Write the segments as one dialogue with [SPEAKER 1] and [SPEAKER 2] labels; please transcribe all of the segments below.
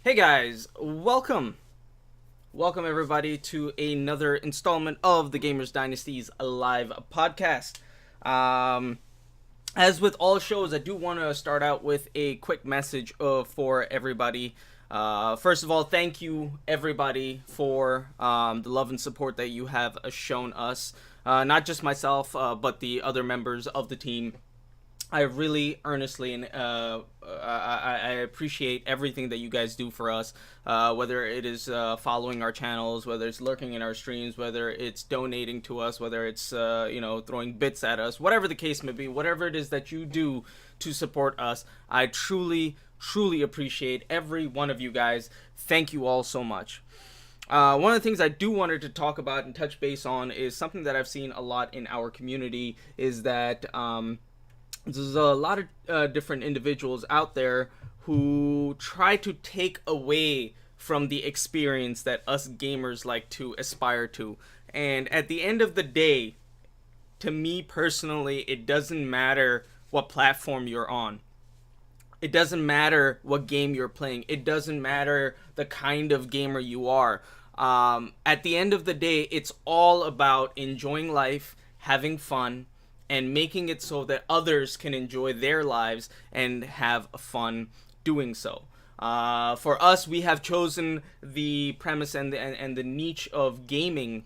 [SPEAKER 1] Hey guys, welcome everybody to another installment of the Gamers Dynasty's live podcast. Um, as with all shows, I do want to start out with a quick message for everybody. First of all, thank you everybody for the love and support that you have shown us. Not just myself, but the other members of the team. I really earnestly and I appreciate everything that you guys do for us. Whether it is following our channels, whether it's lurking in our streams, whether it's donating to us, whether it's throwing bits at us, whatever the case may be, whatever it is that you do to support us, I truly appreciate every one of you guys. Thank you all so much. One of the things I do wanted to talk about and touch base on is something that I've seen a lot in our community is that there's a lot of different individuals out there who try to take away from the experience that us gamers like to aspire to. And at the end of the day, to me personally, it doesn't matter what platform you're on. It doesn't matter what game you're playing. It doesn't matter the kind of gamer you are. At the end of the day, it's all about enjoying life, having fun, and making it so that others can enjoy their lives and have fun doing so. For us, we have chosen the premise and the niche of gaming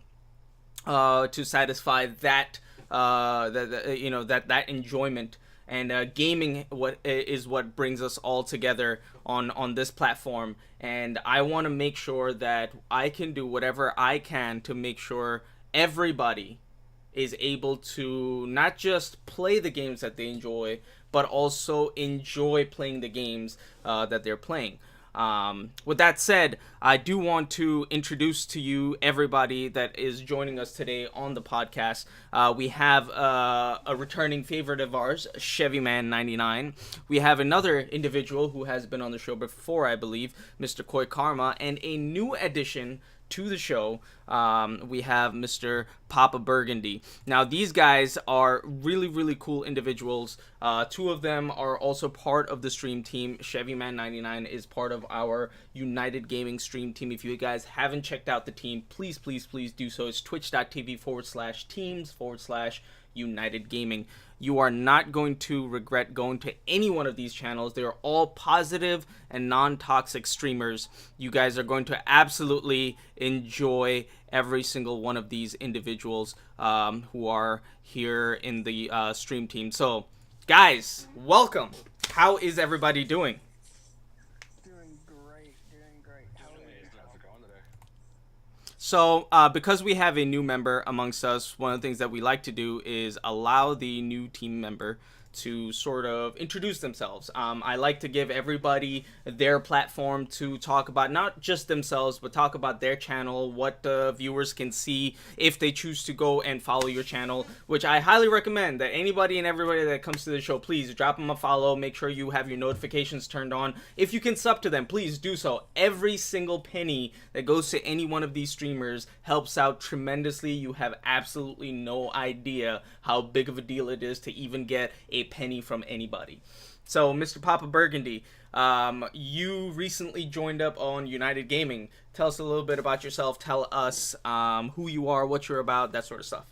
[SPEAKER 1] to satisfy that that enjoyment. And gaming what brings us all together on this platform. And I want to make sure that I can do whatever I can to make sure everybody is able to not just play the games that they enjoy, but also enjoy playing the games that they're playing. With that said, I do want to introduce to you everybody that is joining us today on the podcast. We have a returning favorite of ours, Chevyman99. We have another individual who has been on the show before, I believe, Mr. Koi Karma, and a new addition to the show. We have Mr. Papa Burgundy. Now, these guys are really cool individuals. Two of them are also part of the stream team. Chevyman99 is part of our United Gaming stream team. If you guys haven't checked out the team, please do so. It's twitch.tv/teams/United Gaming. You are not going to regret going to any one of these channels. They are all positive and non-toxic streamers. You guys are going to absolutely enjoy every single one of these individuals who are here in the stream team. So, guys, welcome. How is everybody doing?
[SPEAKER 2] Doing great. How are you?
[SPEAKER 3] How's it going today?
[SPEAKER 1] So, because we have a new member amongst us, one of the things that we like to do is allow the new team member to sort of introduce themselves. I like to give everybody their platform to talk about not just themselves, but talk about their channel, what viewers can see if they choose to go and follow your channel, which I highly recommend that anybody and everybody that comes to the show, please drop them a follow, make sure you have your notifications turned on. If you can sub to them, please do so. Every single penny that goes to any one of these streamers helps out tremendously. You have absolutely no idea how big of a deal it is to even get a penny from anybody. So, Mr. Papa Burgundy, you recently joined up on United Gaming. Tell us a little bit about yourself. Tell us who you are, what you're about, that sort of stuff.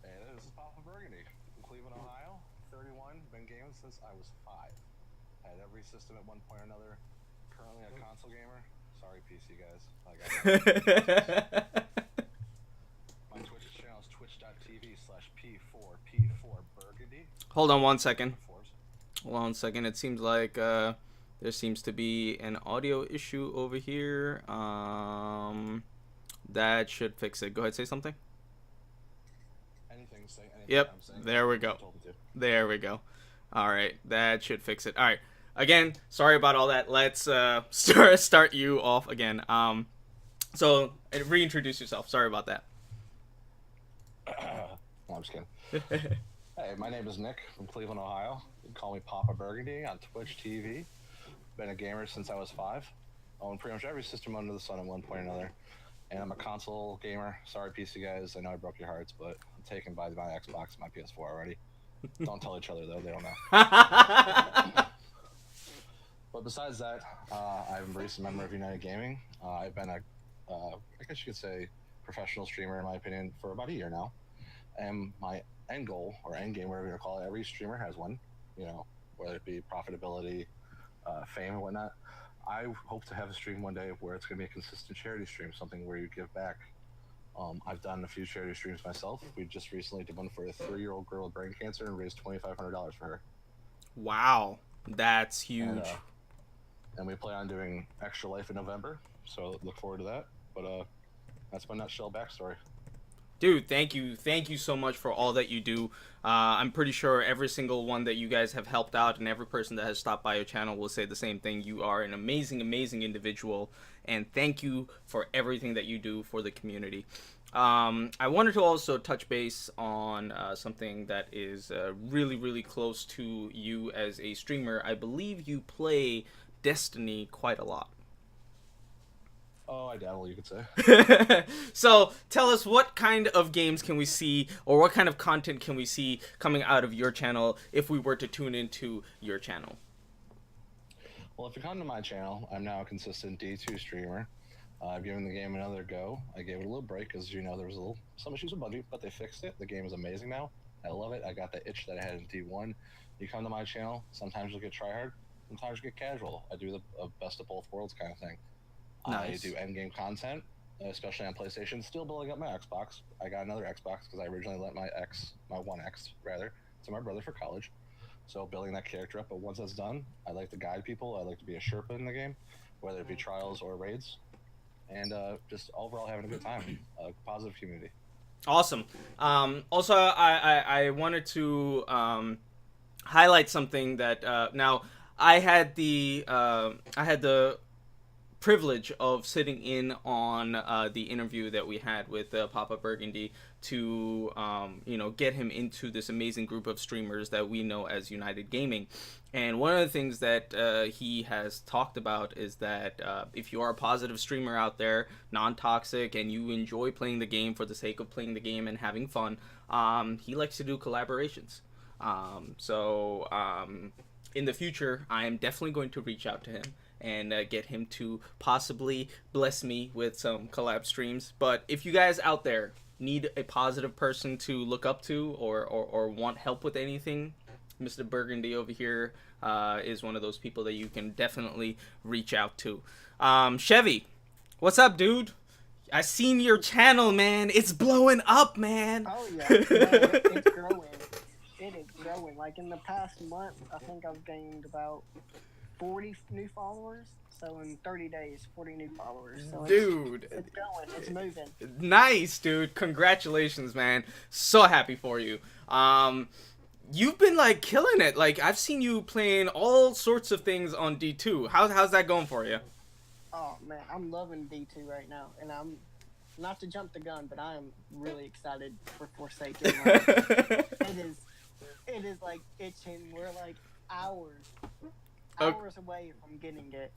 [SPEAKER 3] And this is Papa Burgundy from Cleveland, Ohio. 31, been gaming since I was 5. Had every system at one point or another. Currently a console gamer. Sorry, PC guys. My Twitch channel is twitch.tv/P4P4Burgundy.
[SPEAKER 1] Hold on one second. It seems like there seems to be an audio issue over here. That should fix it. Go ahead, say something.
[SPEAKER 3] Anything, say anything.
[SPEAKER 1] Yep,
[SPEAKER 3] I'm saying
[SPEAKER 1] there we go. There we go. All right, that should fix it. All right. Again, sorry about all that. Let's start you off again. So reintroduce yourself. Sorry about that.
[SPEAKER 3] No, I'm just kidding. Hey, my name is Nick from Cleveland, Ohio. You can call me Papa Burgundy on Twitch TV. Been a gamer since I was 5. Own pretty much every system under the sun at one point or another. And I'm a console gamer. Sorry, PC guys. I know I broke your hearts, but I'm taken by my Xbox and my PS4 already. Don't tell each other, though. They don't know. But besides that, I'm a recent member of United Gaming. I've been I guess you could say, professional streamer in my opinion for about a year now. And my end goal or end game, whatever you want to call it, every streamer has one. You know, whether it be profitability, fame, and whatnot. I hope to have a stream one day where it's going to be a consistent charity stream, something where you give back. I've done a few charity streams myself. We just recently did one for a 3-year-old girl with brain cancer and raised $2,500 for her.
[SPEAKER 1] Wow, that's huge.
[SPEAKER 3] And we plan on doing Extra Life in November, so look forward to that. But that's my nutshell backstory.
[SPEAKER 1] Dude, thank you so much for all that you do. I'm pretty sure every single one that you guys have helped out and every person that has stopped by your channel will say the same thing. You are an amazing individual, and thank you for everything that you do for the community. I wanted to also touch base on something that is really close to you as a streamer. I believe you play Destiny quite a lot.
[SPEAKER 3] Oh, I dabble, you could say.
[SPEAKER 1] So tell us, what kind of games can we see, or what kind of content can we see coming out of your channel if we were to tune into your channel?
[SPEAKER 3] Well, if you come to my channel, I'm now a consistent D2 streamer. I've given the game another go. I gave it a little break because, you know, there was some issues with budget, but they fixed it. The game is amazing now. I love it. I got the itch that I had in D1. You come to my channel, sometimes you'll get tryhard, sometimes you get casual. I do the best of both worlds kind of thing.
[SPEAKER 1] Nice.
[SPEAKER 3] I do endgame content, especially on PlayStation. Still building up my Xbox. I got another Xbox because I originally lent my One X rather, to my brother for college. So building that character up. But once that's done, I like to guide people. I like to be a Sherpa in the game, whether it be trials or raids, and just overall having a good time. Positive community.
[SPEAKER 1] Awesome. Also, I wanted to highlight something that now I had the privilege of sitting in on the interview that we had with Papa Burgundy to get him into this amazing group of streamers that we know as United Gaming. And one of the things that he has talked about is that if you are a positive streamer out there, non-toxic, and you enjoy playing the game for the sake of playing the game and having fun, he likes to do collaborations. In the future, I am definitely going to reach out to him and get him to possibly bless me with some collab streams. But if you guys out there need a positive person to look up to, or want help with anything, Mr. Burgundy over here is one of those people that you can definitely reach out to. Chevy, what's up, dude? I seen your channel, man. It's blowing up, man.
[SPEAKER 2] Oh yeah, it's growing. It is growing. Like in the past month, I think I've gained about 40 new followers. So in 30 days, 40 new followers. So
[SPEAKER 1] dude,
[SPEAKER 2] it's going. It's moving.
[SPEAKER 1] Nice, dude. Congratulations, man. So happy for you. You've been like killing it. Like, I've seen you playing all sorts of things on D2. How's that going for you?
[SPEAKER 2] Oh man, I'm loving D2 right now, and I'm not to jump the gun, but I am really excited for Forsaken. It is like itching. We're like hours away from getting it.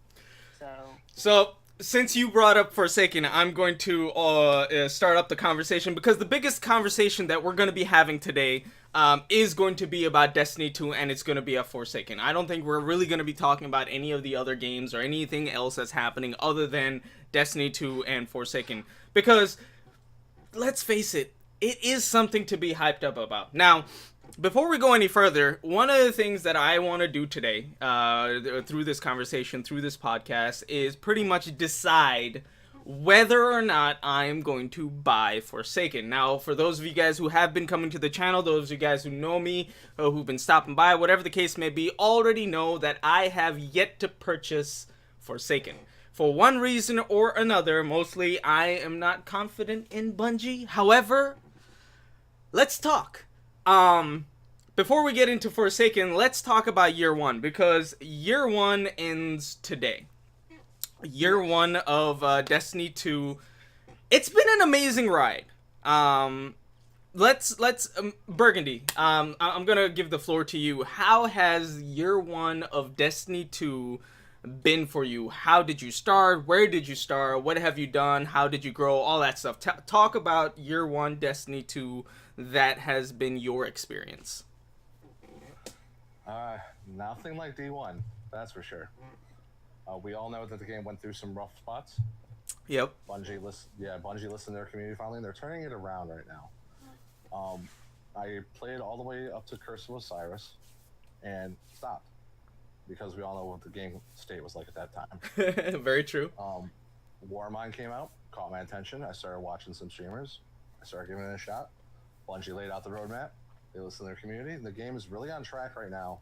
[SPEAKER 1] So since you brought up Forsaken, I'm going to start up the conversation, because the biggest conversation that we're going to be having today is going to be about Destiny 2, and it's going to be a Forsaken. I don't think we're really going to be talking about any of the other games or anything else that's happening other than Destiny 2 and Forsaken, because let's face it, it is something to be hyped up about. Now, before we go any further, one of the things that I want to do today, through this conversation, through this podcast, is pretty much decide whether or not I'm going to buy Forsaken. Now, for those of you guys who have been coming to the channel, those of you guys who know me, who've been stopping by, whatever the case may be, already know that I have yet to purchase Forsaken. For one reason or another, mostly I am not confident in Bungie. However, let's talk. Before we get into Forsaken, let's talk about Year 1, because Year 1 ends today. Year 1 of Destiny 2. It's been an amazing ride. Let's Burgundy, I'm gonna give the floor to you. How has Year 1 of Destiny 2 been for you? How did you start? Where did you start? What have you done? How did you grow? All that stuff. Talk about Year 1 Destiny 2. That has been your experience.
[SPEAKER 3] Nothing like D1. That's for sure. We all know that the game went through some rough spots.
[SPEAKER 1] Yep.
[SPEAKER 3] Bungie listened to their community finally, and they're turning it around right now. I played all the way up to Curse of Osiris, and stopped because we all know what the game state was like at that time.
[SPEAKER 1] Very true.
[SPEAKER 3] Warmind came out, caught my attention. I started watching some streamers. I started giving it a shot. Bungie laid out the roadmap. They listened to their community, and the game is really on track right now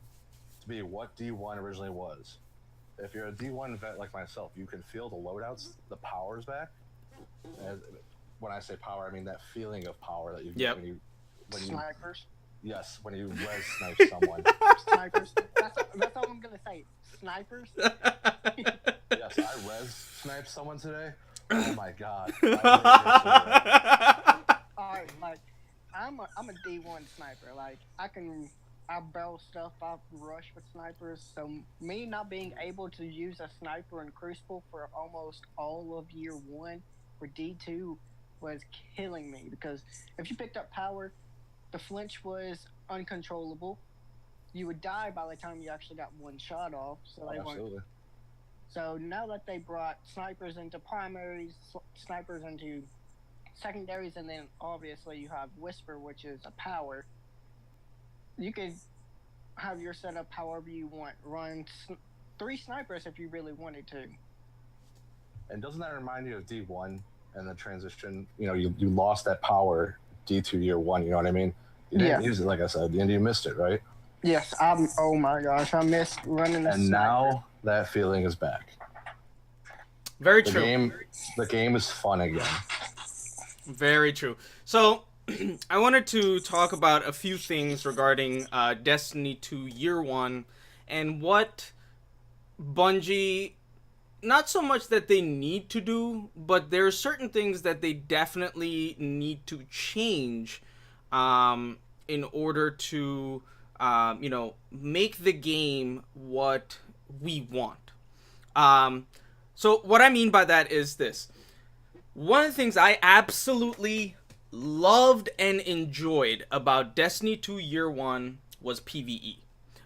[SPEAKER 3] to be what D1 originally was. If you're a D1 vet like myself, you can feel the loadouts, the power's back. And when I say power, I mean that feeling of power that you get when you
[SPEAKER 2] snipers.
[SPEAKER 3] Yes, when you res snipe someone.
[SPEAKER 2] Snipers. That's all I'm gonna say. Snipers.
[SPEAKER 3] Yes, I res sniped someone today. Oh my god.
[SPEAKER 2] Alright, like I'm a D1 sniper. Like I barrel stuff, I rush with snipers. So me not being able to use a sniper in Crucible for almost all of year one for D2 was killing me, because if you picked up power, the flinch was uncontrollable. You would die by the time you actually got one shot off. So
[SPEAKER 3] absolutely.
[SPEAKER 2] So now that they brought snipers into primaries, snipers into secondaries, and then obviously you have Whisper, which is a power, you could have your setup however you want. Run 3 snipers if you really wanted to.
[SPEAKER 3] And doesn't that remind you of D1 and the transition? You know, you lost that power D2 year 1, you know what I mean? You didn't use it, like I said, and you missed it, right?
[SPEAKER 2] Yes, oh my gosh, I missed running a
[SPEAKER 3] And
[SPEAKER 2] sniper.
[SPEAKER 3] Now that feeling is back.
[SPEAKER 1] Very true.
[SPEAKER 3] The game is fun again.
[SPEAKER 1] Very true. So, I wanted to talk about a few things regarding Destiny 2 Year 1 and what Bungie, not so much that they need to do, but there are certain things that they definitely need to change in order to, make the game what we want. So what I mean by that is this. One of the things I absolutely loved and enjoyed about Destiny 2 Year 1 was PvE.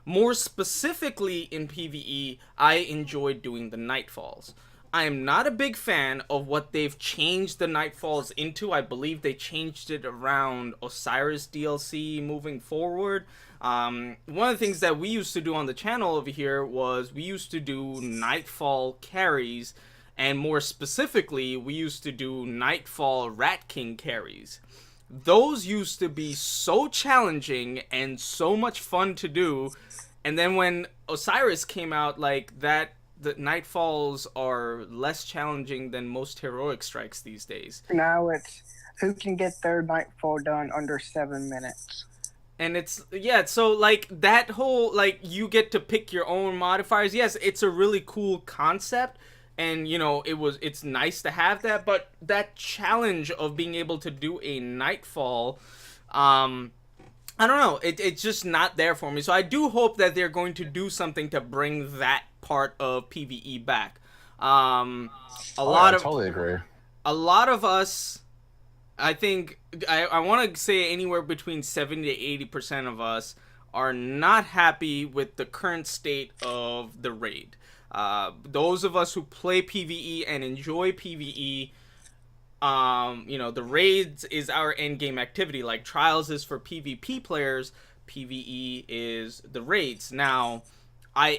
[SPEAKER 1] More specifically in PvE, I enjoyed doing the Nightfalls. I am not a big fan of what they've changed the Nightfalls into. I believe they changed it around Osiris DLC moving forward. One of the things that we used to do on the channel over here was we used to do Nightfall carries, and more specifically, we used to do Nightfall Rat King carries. Those used to be so challenging and so much fun to do. And then when Osiris came out, like that, the Nightfalls are less challenging than most heroic strikes these days.
[SPEAKER 2] Now it's who can get their Nightfall done under 7 minutes.
[SPEAKER 1] And it's, so like that whole, like you get to pick your own modifiers. Yes, it's a really cool concept. And, it's nice to have that, but that challenge of being able to do a Nightfall, I don't know, it's just not there for me. So I do hope that they're going to do something to bring that part of PvE back. I
[SPEAKER 3] totally agree.
[SPEAKER 1] A lot of us, I think, I want to say anywhere between 70 to 80% of us are not happy with the current state of the raid. Those of us who play PvE and enjoy PvE, the raids is our end game activity. Like Trials is for PvP players, PvE is the raids. Now, I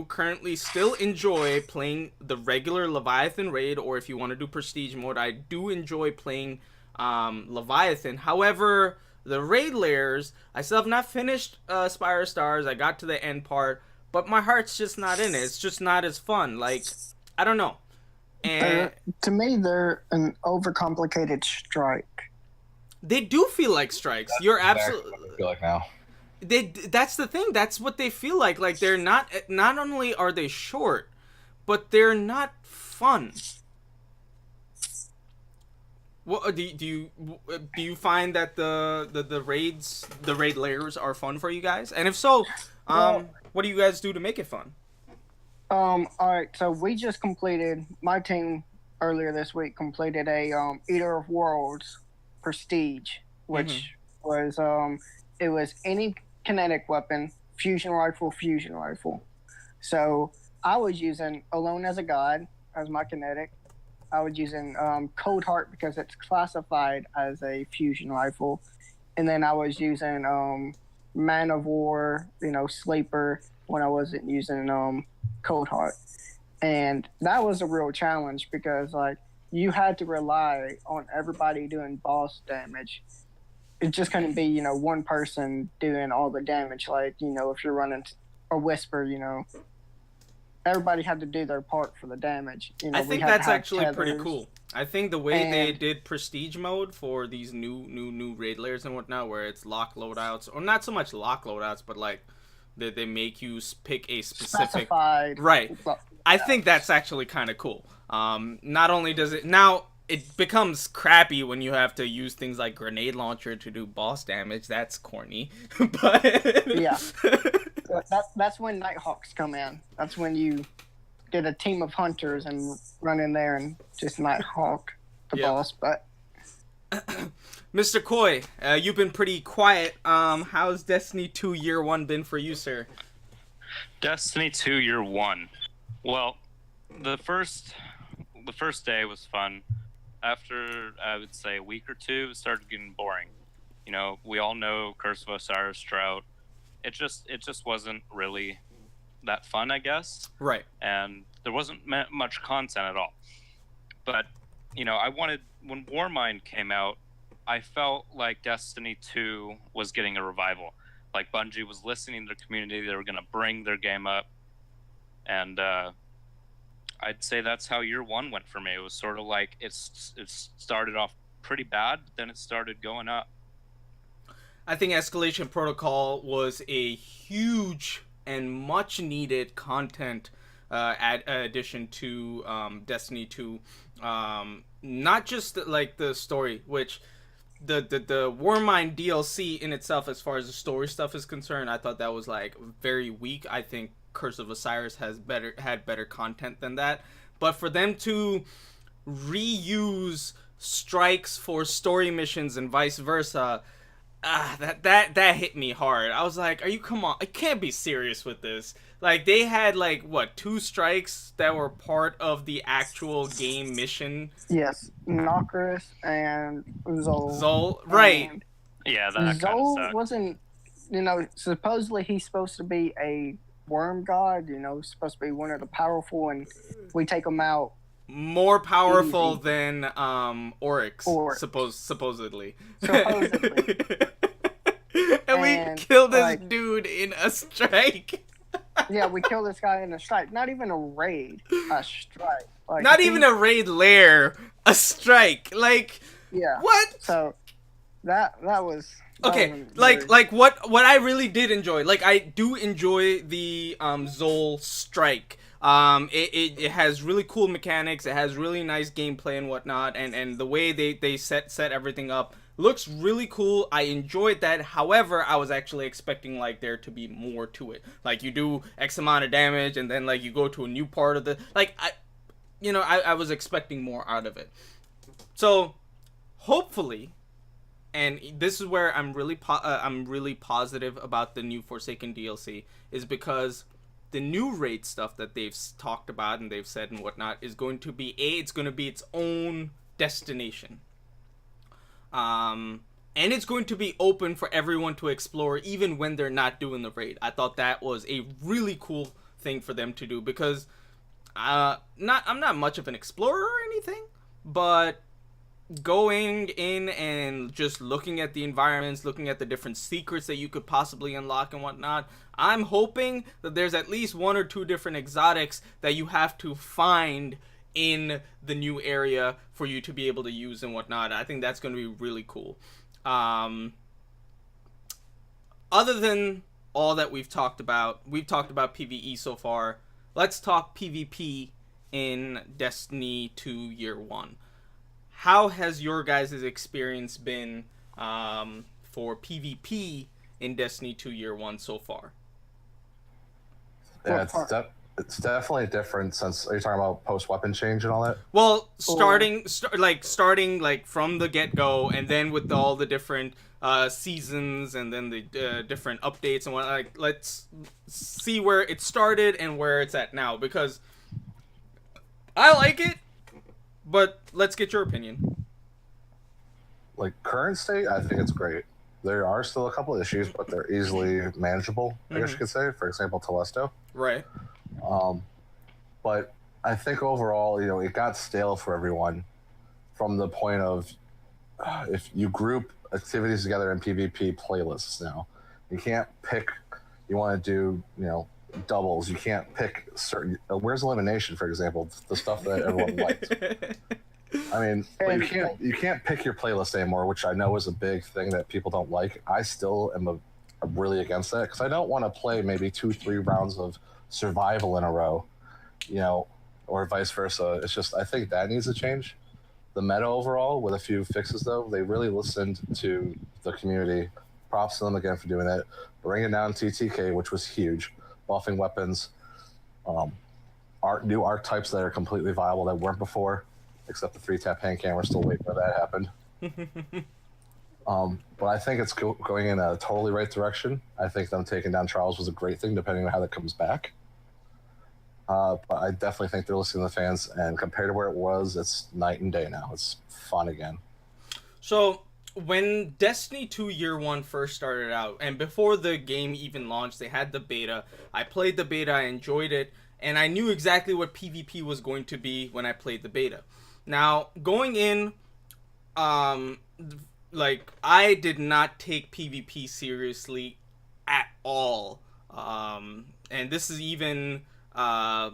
[SPEAKER 1] currently still enjoy playing the regular Leviathan raid, or if you want to do Prestige mode, I do enjoy playing Leviathan. However, the raid layers, I still have not finished Spire of Stars. I got to the end part, but my heart's just not in it. It's just not as fun. Like, I don't know. And
[SPEAKER 2] to me, they're an overcomplicated strike.
[SPEAKER 1] They do feel like strikes. You're absolutely.
[SPEAKER 3] What I feel like now.
[SPEAKER 1] That's the thing. That's what they feel like. Like they're not only are they short, but they're not fun. What do you find that the raid layers are fun for you guys? And if so, what do you guys do to make it fun?
[SPEAKER 2] Alright, so we just completed, my team earlier this week completed a Eater of Worlds Prestige, which was it was any kinetic weapon, fusion rifle, fusion rifle. So I was using Alone as a God as my kinetic. I was using Cold Heart because it's classified as a fusion rifle, and then I was using Man of War, Sleeper when I wasn't using Cold Heart, and that was a real challenge because like you had to rely on everybody doing boss damage. It just couldn't be one person doing all the damage. Like if you're running a Whisper, everybody had to do their part for the damage.
[SPEAKER 1] I
[SPEAKER 2] we
[SPEAKER 1] think
[SPEAKER 2] had to
[SPEAKER 1] that's
[SPEAKER 2] have
[SPEAKER 1] actually pretty
[SPEAKER 2] tethers.
[SPEAKER 1] cool. I think the way they
[SPEAKER 2] And
[SPEAKER 1] did prestige mode for these new raid layers and whatnot, where it's lock loadouts, or not so much lock loadouts, but like they make you pick a specific
[SPEAKER 2] specified.
[SPEAKER 1] right. I think that's actually kind of cool. Not only does it now, it becomes crappy when you have to use things like grenade launcher to do boss damage. That's corny, but
[SPEAKER 2] Yeah. That's when Nighthawks come in. That's when you get a team of hunters and run in there and just Nighthawk the
[SPEAKER 1] Yep.
[SPEAKER 2] boss. But
[SPEAKER 1] Mr. Koi, you've been pretty quiet. How's Destiny 2 Year 1 been for you, sir?
[SPEAKER 4] Destiny 2 Year 1. Well, the first day was fun. After, I would say, a week or two, it started getting boring. We all know Curse of Osiris Drought. It just wasn't really that fun, I guess.
[SPEAKER 1] Right.
[SPEAKER 4] And there wasn't much content at all. But, I wanted, when Warmind came out, I felt like Destiny 2 was getting a revival. Like Bungie was listening to their community, they were going to bring their game up. And I'd say that's how Year 1 went for me. It was sort of like it started off pretty bad, but then it started going up.
[SPEAKER 1] I think Escalation Protocol was a huge and much needed content addition to Destiny 2. Not just like the story, which the Warmind DLC in itself, as far as the story stuff is concerned, I thought that was like very weak. I think Curse of Osiris had better content than that. But for them to reuse strikes for story missions and vice versa, that hit me hard. I was like, come on, I can't be serious with this. Like, they had like what, 2 strikes that were part of the actual game mission.
[SPEAKER 2] yes, Nokris and Zol.
[SPEAKER 1] Right.
[SPEAKER 2] And
[SPEAKER 4] Yeah, that kind of
[SPEAKER 2] Zol
[SPEAKER 4] sucked.
[SPEAKER 2] wasn't, supposedly he's supposed to be a worm god, supposed to be one of the powerful, and we take him out.
[SPEAKER 1] More powerful
[SPEAKER 2] Easy.
[SPEAKER 1] than Oryx. Supposedly.
[SPEAKER 2] Supposedly.
[SPEAKER 1] And we
[SPEAKER 2] And,
[SPEAKER 1] killed this
[SPEAKER 2] like-
[SPEAKER 1] dude in a strike.
[SPEAKER 2] Yeah, we killed this guy in a strike. Not even a raid, a strike. Like,
[SPEAKER 1] Not even a raid lair, a strike. Like,
[SPEAKER 2] Yeah.
[SPEAKER 1] what?
[SPEAKER 2] So that was
[SPEAKER 1] Okay,
[SPEAKER 2] wasn't
[SPEAKER 1] like
[SPEAKER 2] very-
[SPEAKER 1] like what I really did enjoy, like I do enjoy the Zol strike. It has really cool mechanics. It has really nice gameplay and whatnot, and the way they set everything up looks really cool. I enjoyed that. However, I was actually expecting like there to be more to it. Like you do X amount of damage, and then like you go to a new part of the I was expecting more out of it. So hopefully. And this is where I'm really positive about the new Forsaken DLC, is because the new raid stuff that they've talked about and they've said and whatnot is going to be it's going to be its own destination, and it's going to be open for everyone to explore even when they're not doing the raid. I thought that was a really cool thing for them to do, because I'm not much of an explorer or anything, but going in and just looking at the environments, looking at the different secrets that you could possibly unlock and whatnot, I'm hoping that there's at least 1 or 2 different exotics that you have to find in the new area for you to be able to use and whatnot. I think that's going to be really cool. Other than all that we've talked about PvE so far. Let's talk PvP in Destiny 2 Year 1. How has your guys' experience been for PvP in Destiny 2 Year 1 so far?
[SPEAKER 3] Yeah, It's definitely different since, are you talking about post weapon change and all that?
[SPEAKER 1] Well, starting from the get go, and then with all the different seasons, and then the different updates and what. Like, let's see where it started and where it's at now, because I like it, but let's get your opinion.
[SPEAKER 3] Like current state, I think it's great. There are still a couple of issues, but they're easily manageable, I guess you could say. For example, Telesto.
[SPEAKER 1] Right.
[SPEAKER 3] But I think overall, it got stale for everyone from the point of if you group activities together in PvP playlists now, you can't pick, you want to do, doubles. You can't pick certain, where's elimination, for example, the stuff that everyone likes. I mean, you can't pick your playlist anymore, which I know is a big thing that people don't like. I still am really against that because I don't want to play maybe 2-3 rounds of survival in a row, or vice versa. It's just, I think that needs to change. The meta overall, with a few fixes though, they really listened to the community. Props to them again for doing it. Bringing down TTK, which was huge. Buffing weapons, new archetypes that are completely viable that weren't before, except the 3-tap hand camera. Still waiting for that happened. But I think it's going in a totally right direction. I think them taking down Charles was a great thing, depending on how that comes back. But I definitely think they're listening to the fans, and compared to where it was, it's night and day now. It's fun again.
[SPEAKER 1] So, when Destiny 2 Year 1 first started out, and before the game even launched, they had the beta. I played the beta, I enjoyed it, and I knew exactly what PvP was going to be when I played the beta. Now, going in, I did not take PvP seriously at all. And this is even after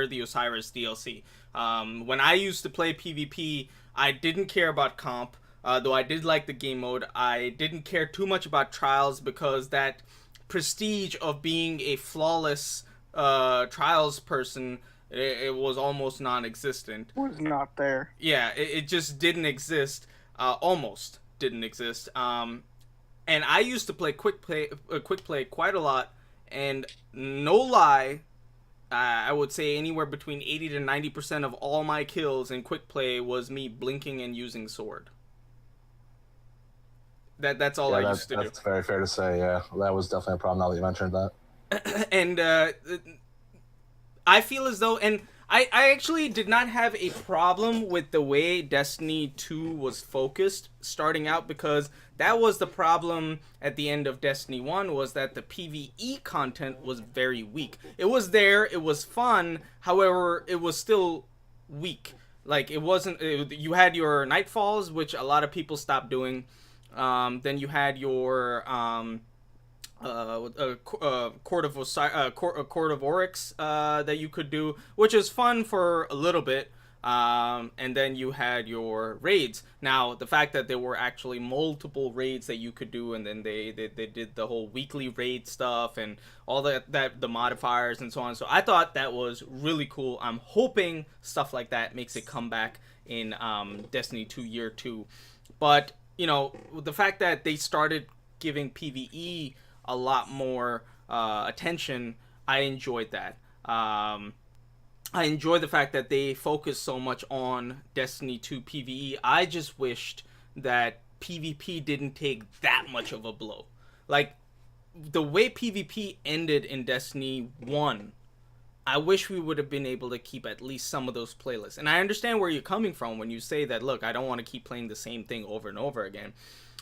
[SPEAKER 1] the Osiris DLC. When I used to play PvP, I didn't care about comp, though I did like the game mode. I didn't care too much about trials because that prestige of being a flawless trials person, it was almost non-existent.
[SPEAKER 2] Was not there.
[SPEAKER 1] Yeah, it just didn't exist. Almost didn't exist. And I used to play quick play quite a lot, and no lie, I would say anywhere between 80 to 90% of all my kills in quick play was me blinking and using sword. That's all I used to do.
[SPEAKER 3] That's very fair to say, yeah. That was definitely a problem now that you mentioned that.
[SPEAKER 1] And I feel as though, and I actually did not have a problem with the way Destiny 2 was focused starting out, because that was the problem at the end of Destiny 1, was that the PvE content was very weak. It was there, it was fun, however, it was still weak. Like, it wasn't, you had your Nightfalls, which a lot of people stopped doing. Then you had your Court of Oryx that you could do, which is fun for a little bit. And then you had your raids. Now, the fact that there were actually multiple raids that you could do, and then they did the whole weekly raid stuff and all that the modifiers and so on. So I thought that was really cool. I'm hoping stuff like that makes it come back in Destiny 2 Year 2. But, the fact that they started giving PvE a lot more attention, I enjoyed that. I enjoy the fact that they focus so much on Destiny 2 PvE. I just wished that PvP didn't take that much of a blow. Like, the way PvP ended in Destiny 1, I wish we would have been able to keep at least some of those playlists. And I understand where you're coming from when you say that, look, I don't want to keep playing the same thing over and over again.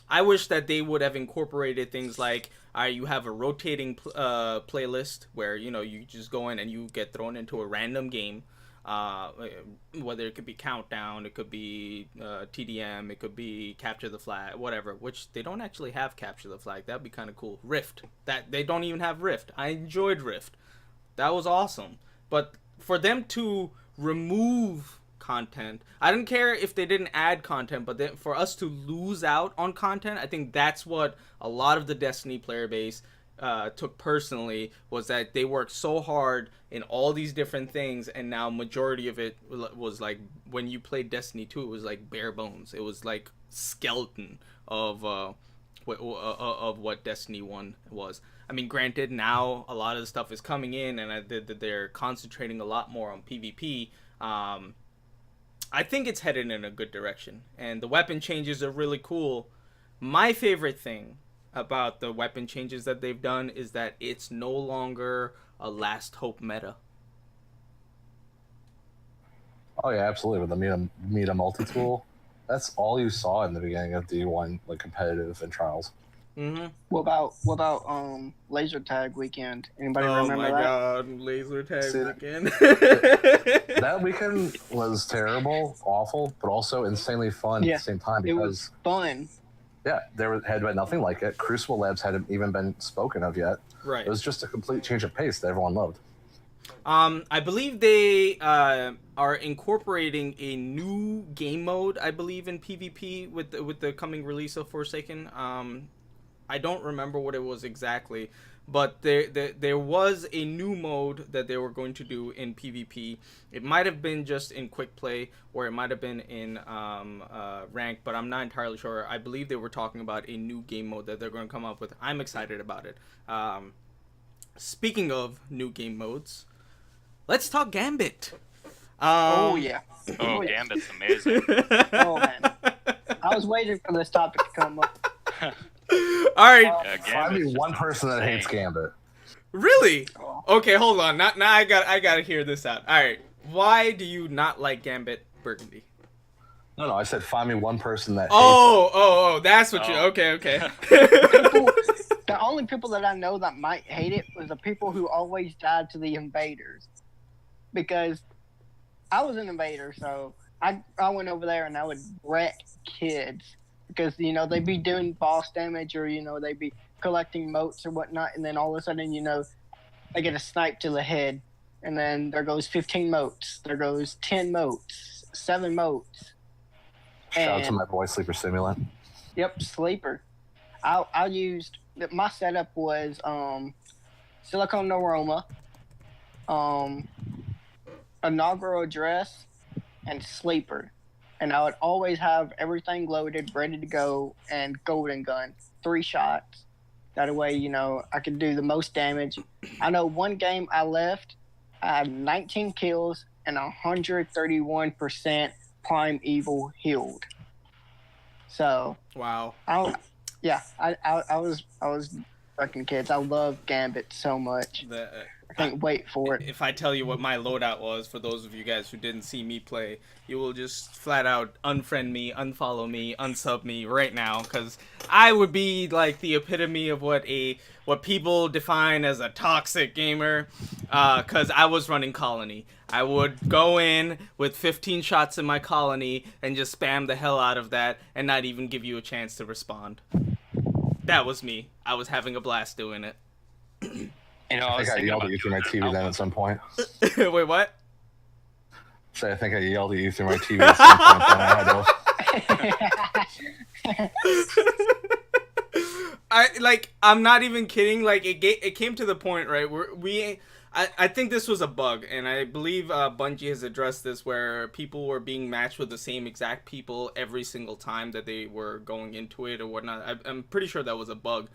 [SPEAKER 1] I wish that they would have incorporated things like you have a rotating playlist where, you just go in and you get thrown into a random game, whether it could be Countdown, it could be TDM, it could be Capture the Flag, whatever, which they don't actually have Capture the Flag. That'd be kind of cool. Rift. That they don't even have Rift. I enjoyed Rift. That was awesome. But for them to remove content, I didn't care if they didn't add content, but then for us to lose out on content, I think that's what a lot of the Destiny player base took personally, was that they worked so hard in all these different things, and now majority of it was like, when you played Destiny 2, it was like bare bones. It was like skeleton of of what Destiny 1 was. I mean, granted, now a lot of the stuff is coming in, and they're concentrating a lot more on PvP. I think it's headed in a good direction, and the weapon changes are really cool. My favorite thing about the weapon changes that they've done is that it's no longer a last hope meta.
[SPEAKER 3] Oh yeah, absolutely. With the Meta multi-tool, that's all you saw in the beginning of D1, like competitive and trials.
[SPEAKER 1] Mm-hmm.
[SPEAKER 2] What about laser tag weekend? Anybody
[SPEAKER 1] Oh
[SPEAKER 2] remember
[SPEAKER 1] my
[SPEAKER 2] that?
[SPEAKER 1] god, laser tag weekend.
[SPEAKER 3] That weekend was terrible, awful, but also insanely fun at the same time because
[SPEAKER 2] it was fun.
[SPEAKER 3] Yeah, had been nothing like it. Crucible Labs hadn't even been spoken of yet.
[SPEAKER 1] Right.
[SPEAKER 3] It was just a complete change of pace that everyone loved.
[SPEAKER 1] I believe they are incorporating a new game mode, I believe, in PvP with the coming release of Forsaken. I don't remember what it was exactly, but there was a new mode that they were going to do in PvP. It might have been just in quick play, or it might have been in rank, but I'm not entirely sure. I believe they were talking about a new game mode that they're going to come up with. I'm excited about it. Speaking of new game modes, let's talk Gambit.
[SPEAKER 2] Oh yeah.
[SPEAKER 4] Oh, Gambit's amazing.
[SPEAKER 2] Oh man, I was waiting for this topic to come up.
[SPEAKER 1] All right.
[SPEAKER 3] Find me one person that hates Gambit.
[SPEAKER 1] Really? Okay, hold on. Now I gotta hear this out. All right. Why do you not like Gambit Burgundy?
[SPEAKER 3] No, I said find me one person that hates
[SPEAKER 1] Oh, that's what you... Okay.
[SPEAKER 2] The only people that I know that might hate it was the people who always died to the invaders. Because I was an invader, so I went over there and I would wreck kids. Because, they'd be doing boss damage or, they'd be collecting motes or whatnot. And then all of a sudden, they get a snipe to the head. And then there goes 15 motes. There goes 10 motes. 7 motes.
[SPEAKER 3] Shout out to my boy, Sleeper Stimulant.
[SPEAKER 2] Yep, Sleeper. I used... My setup was Silicone Aroma, Inaugural Dress, and Sleeper. And I would always have everything loaded, ready to go, and Golden Gun. 3 shots. That way, I could do the most damage. I know one game I left, I had 19 kills and 131% Prime Evil healed. So...
[SPEAKER 1] Wow.
[SPEAKER 2] I was fucking kids. I love Gambit so much. I can't wait for it.
[SPEAKER 1] If I tell you what my loadout was, for those of you guys who didn't see me play, you will just flat out unfriend me, unfollow me, unsub me right now, because I would be like the epitome of what people define as a toxic gamer, because I was running Colony. I would go in with 15 shots in my Colony and just spam the hell out of that and not even give you a chance to respond. That was me. I was having a blast doing it.
[SPEAKER 3] I think I yelled at you through my TV then at some point.
[SPEAKER 1] Wait, what?
[SPEAKER 3] I think I yelled at you through my TV at some point. Then I had to...
[SPEAKER 1] I'm not even kidding. Like, it came to the point, right, where I think this was a bug, and I believe Bungie has addressed this, where people were being matched with the same exact people every single time that they were going into it or whatnot. I'm pretty sure that was a bug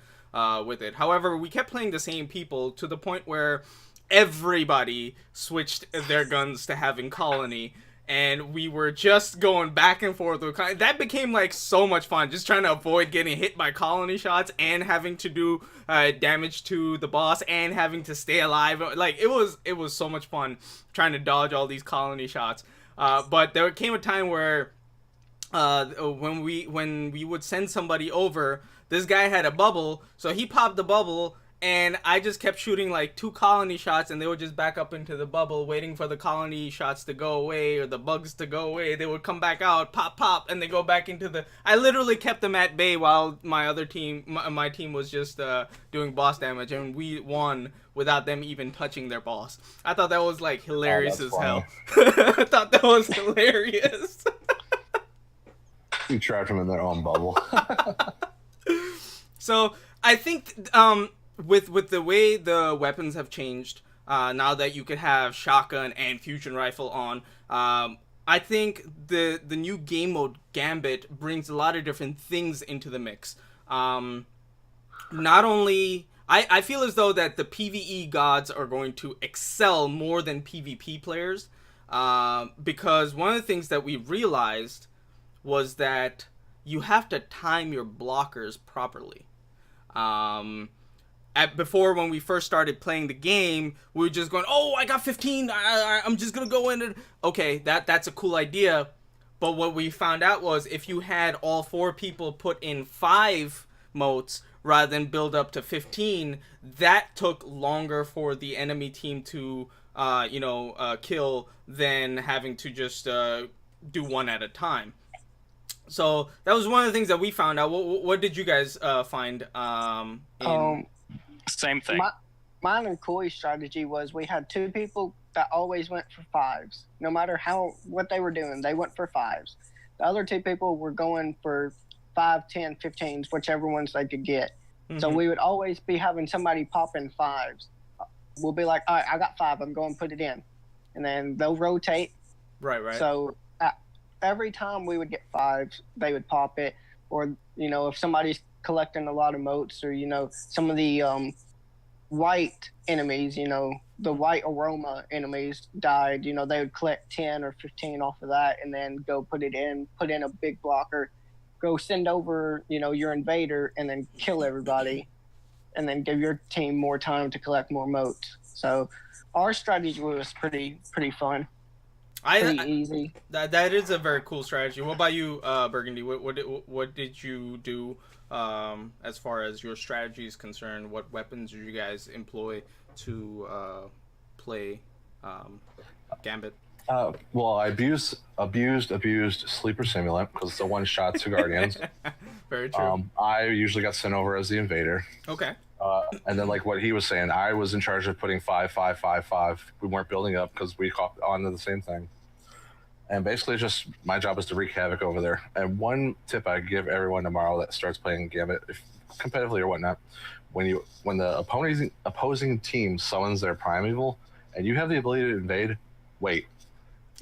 [SPEAKER 1] with it. However, we kept playing the same people to the point where everybody switched their guns to having Colony, and we were just going back and forth with that became like so much fun, just trying to avoid getting hit by Colony shots and having to do damage to the boss and having to stay alive. Like, it was so much fun trying to dodge all these Colony shots. But there came a time where when we would send somebody over, this guy had a bubble, so he popped the bubble, and I just kept shooting like 2 Colony shots, and they would just back up into the bubble, waiting for the Colony shots to go away or the bugs to go away. They would come back out, pop, and they go back into the... I literally kept them at bay while my other team, my team was just doing boss damage, and we won without them even touching their boss. I thought that was like hilarious as hell. I thought that was hilarious.
[SPEAKER 3] You trapped them in their own bubble.
[SPEAKER 1] So I think with the way the weapons have changed, now that you could have shotgun and fusion rifle on, I think the new game mode Gambit brings a lot of different things into the mix. Not only I feel as though that the PvE gods are going to excel more than PvP players, because one of the things that we realized was that you have to time your blockers properly. Before, when we first started playing the game, we were just going, oh, I got 15, I'm just gonna go in and okay, that's a cool idea. But what we found out was if you had all 4 people put in 5 motes rather than build up to 15, that took longer for the enemy team to kill than having to just do one at a time. So that was one of the things that we found out. What did you guys find?
[SPEAKER 4] Same thing.
[SPEAKER 2] Mine and Koi's strategy was we had 2 people that always went for 5s. No matter what they were doing, they went for 5s. The other 2 people were going for 5, 10, 15s, whichever ones they could get. Mm-hmm. So we would always be having somebody pop in 5s. We'll be like, all right, I got 5, I'm going to put it in. And then they'll rotate.
[SPEAKER 1] Right.
[SPEAKER 2] So every time we would get 5s, they would pop it. Or, if somebody's collecting a lot of motes, or, some of the white enemies, the white aroma enemies died, they would collect 10 or 15 off of that and then go put in a big blocker, go send over, your invader, and then kill everybody, and then give your team more time to collect more motes. So our strategy was pretty fun. Pretty easy.
[SPEAKER 1] That is a very cool strategy. What about you, Burgundy? What did you do as far as your strategy is concerned? What weapons did you guys employ to play Gambit?
[SPEAKER 3] Well, I abused Sleeper Simulant because it's a one-shot to Guardians.
[SPEAKER 1] Very true.
[SPEAKER 3] I usually got sent over as the invader.
[SPEAKER 1] Okay.
[SPEAKER 3] And then, like what he was saying, I was in charge of putting 5, 5, 5, 5. We weren't building up because we caught on to the same thing. And basically, just my job is to wreak havoc over there. And one tip I give everyone tomorrow that starts playing Gambit, if competitively or whatnot, when the opposing team summons their primeval, and you have the ability to invade, wait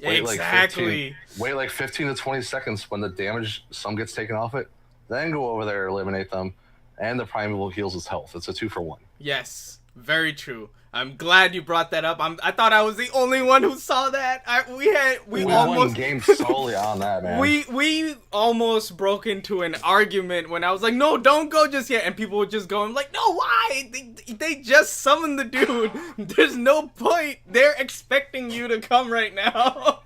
[SPEAKER 1] exactly.
[SPEAKER 3] Wait like 15 to 20 seconds when the damage some gets taken off it, then go over there, eliminate them, and the primeval heals its health. It's a 2-for-1.
[SPEAKER 1] Yes, very true. I'm glad you brought that up. I thought I was the only one who saw that. We almost
[SPEAKER 3] won game solely on that, man.
[SPEAKER 1] We almost broke into an argument when I was like, "No, don't go just yet," and people were just going like, "No, why? They just summoned the dude. There's no point. They're expecting you to come right now."